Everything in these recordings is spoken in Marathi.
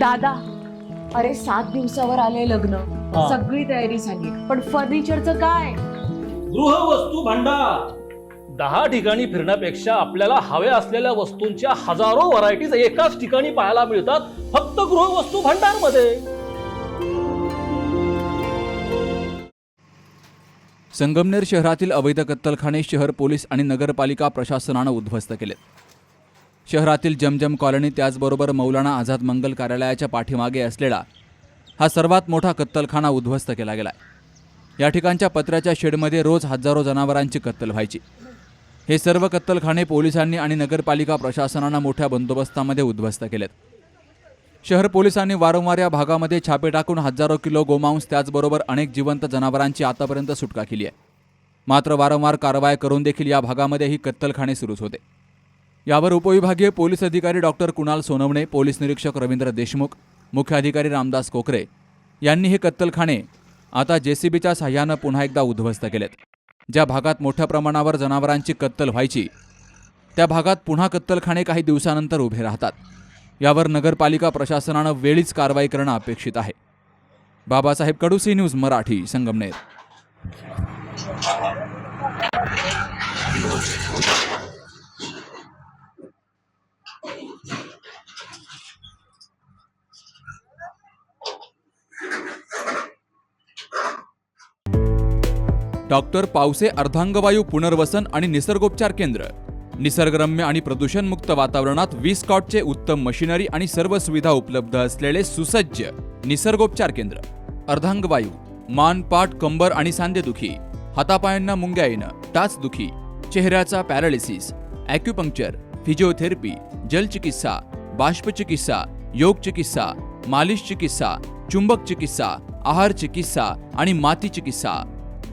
दादा, अरे 7 दिवसावर आले लग्न, हा. सगळी तयारी झाली, पण फर्निचरचं काय? गृहवस्तू भांडार 10 ठिकाणी फिरण्यापेक्षा आपल्याला हव्या असलेल्या वस्तूंच्या हजारो व्हरायटीज एकाच ठिकाणी पाहायला मिळतात, फक्त गृहवस्तू भांडार मध्ये. संगमनेर शहरातील अवैध कत्तलखाने शहर पोलीस आणि नगरपालिका प्रशासनानं उद्ध्वस्त केले. शहरातील जमजम कॉलनी त्याचबरोबर मौलाना आझाद मंगल कार्यालयाच्या पाठीमागे असलेला हा सर्वात मोठा कत्तलखाना उद्ध्वस्त केला गेला. या ठिकाणच्या पत्र्याच्या शेडमध्ये रोज हजारो जनावरांची कत्तल व्हायची. हे सर्व कत्तलखाने पोलिसांनी आणि नगरपालिका प्रशासनानं मोठ्या बंदोबस्तामध्ये उद्ध्वस्त केलेत. शहर पोलिसांनी वारंवार या भागामध्ये छापे टाकून हजारो किलो गोमांस त्याचबरोबर अनेक जिवंत जनावरांची आतापर्यंत सुटका केली आहे. मात्र वारंवार कारवाई करून देखील या भागामध्ये ही कत्तलखाने सुरूच होते. यावर उपविभागीय पोलीस अधिकारी डॉक्टर कुणाल सोनवणे, पोलीस निरीक्षक रवींद्र देशमुख, मुख्य अधिकारी रामदास कोकरे यांनी हे कत्तलखाने आता जेसीबीच्या साह्यानं पुन्हा एकदा उद्ध्वस्त केलेत. ज्या भागात मोठ्या प्रमाणावर जनावरांची कत्तल व्हायची त्या भागात पुन्हा कत्तलखाने काही दिवसानंतर उभे राहतात. यावर नगरपालिका प्रशासनानं वेळीच कारवाई करणं अपेक्षित आहे. Babasaheb Kadu, C news Marathi, Sangamner. Doctor Pawase अर्धांगवायू पुनर्वसन आणि निसर्गोपचार केंद्र. निसर्गरम्य आणि प्रदूषणमुक्त वातावरणात 20 कॉटचे उत्तम मशिनरी आणि सर्व सुविधा उपलब्ध असलेले सुसज्ज निसर्गोपचार केंद्र. अर्धांगवायू, मान, पाठ, कंबर आणि सांधेदुखी, हातापायांना मुंग्या येणं, टाचदुखी, चेहऱ्याचा पॅरालिसिस, ॲक्युपंक्चर, फिजिओथेरपी, जलचिकित्सा, बाष्पचिकित्सा, योग चिकित्सा, मालिश चिकित्सा, चुंबक चिकित्सा, आहार चिकित्सा आणि माती चिकित्सा.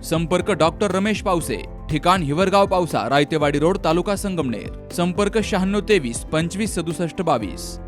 संपर्क डॉक्टर रमेश पावसे, ठिकाण हिवरगाव पावसा, रायतेवाडी रोड, तालुका संगमनेर. संपर्क 96 23 25 67 22.